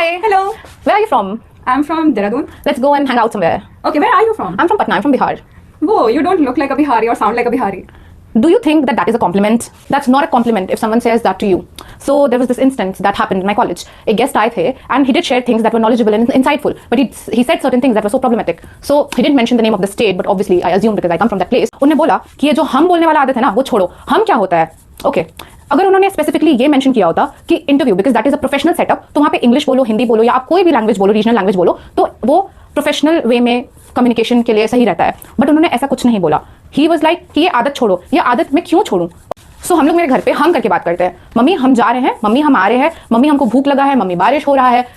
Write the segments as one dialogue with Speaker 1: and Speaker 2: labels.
Speaker 1: Hi.
Speaker 2: Hello.
Speaker 1: Where are you from?
Speaker 2: I'm from Dehradun.
Speaker 1: Let's go and hang out somewhere.
Speaker 2: Okay, where are you from?
Speaker 1: I'm from Patna. I'm from Bihar.
Speaker 2: Whoa, you don't look like a Bihari or sound like a Bihari.
Speaker 1: Do you think that that is a compliment? That's not a compliment if someone says that to you. So there was this instance that happened in my college. A guest आए थे and he did share things that were knowledgeable and insightful, but he said certain things that were so problematic. So he didn't mention the name of the state, but obviously I assumed because I come from that place. उन्होंने बोला कि ये जो हम बोलने वाला आदत है ना वो छोड़ो. हम क्या होता है? Okay. अगर उन्होंने स्पेसिफिकली ये मेंशन किया होता कि interview because that is a professional setup, तो वहाँ पे इंग्लिश बोलो, हिंदी बोलो या आप कोई भी लैंग्वेज बोलो, रीजनल लैंग्वेज बोलो, तो वो प्रोफेशनल वे में कम्युनिकेशन के लिए सही रहता है. बट उन्होंने ऐसा कुछ नहीं बोला. ही वाज लाइक कि ये आदत छोड़ो. ये आदत मैं क्यों छोड़ूं? सो हम लोग मेरे घर पे हम करके बात करते हैं. मम्मी हम जा रहे हैं, मम्मी हम आ रहे हैं, मम्मी हमको भूख लगा है, मम्मी बारिश हो रहा है.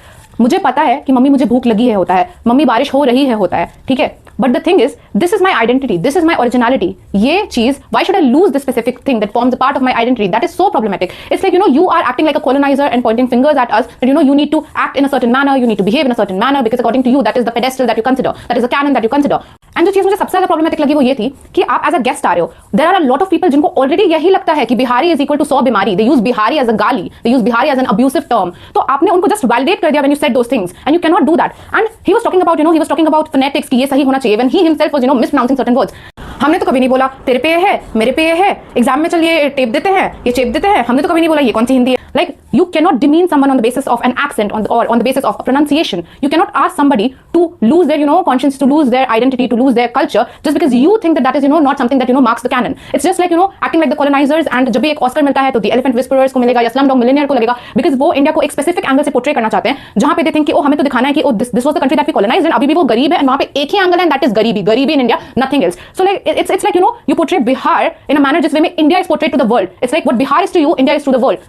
Speaker 1: मुझे पता है कि मम्मी मुझे भूख लगी है होता है, मम्मी बारिश हो रही है होता है, ठीक है. But the thing is this is my identity, this is my originality. ये चीज why should I lose this specific thing that forms a part of my identity? That is so problematic. It's like you are acting like a colonizer and pointing fingers at us that you need to act in a certain manner, you need to behave in a certain manner because according to you that is the pedestal that you consider, that is the canon that you consider. And जो चीज मुझे सबसे ज्यादा problematic लगी वो ये थी कि आप एज अ गेस्ट आ रहे हो. There are a lot of people जिनको ऑलरेडी यही लगता है कि बिहारी इज इक्वल टू 100 बीमारी. They use Bihari as a गाली, they use Bihari as an abusive term. तो आपने उनको जस्ट वैलिडेट कर दिया when you said those things and you can not do that. And he was talking about he was talking about phonetics कि ये सही होना चाहिए when he himself was mispronouncing certain words. हमने तो कभी नहीं बोला तेरे पे ये है, मेरे पे ये है, एग्जाम में चलिए टेप देते हैं, ये चेप देते हैं. हमने तो कभी नहीं बोला ये कौन सी हिंदी है. Like you cannot demean someone on the basis of an accent or on the basis of a pronunciation. You cannot ask somebody to lose their conscience, to lose their identity, to lose their culture just because you think that is not something that marks the canon. It's just like acting like the colonizers. And जब भी एक Oscar मिलता है तो the Elephant Whisperers को मिलेगा या Slumdog Millionaire को लगेगा because वो इंडिया को एक स्पेसिफिक एंगल से पोर्ट्रे करना चाहते हैं जहां पे they think कि हमें तो दिखाना है कि this was the country that we colonized and अभी भी वो गरीब है. and वहां पे एक ही एंगल है and that is गरीबी in India, nothing else. So like it's like you portray Bihar in a manner जिस वे में India is portrayed to the world. It's like what Bihar is to you, India is to the world.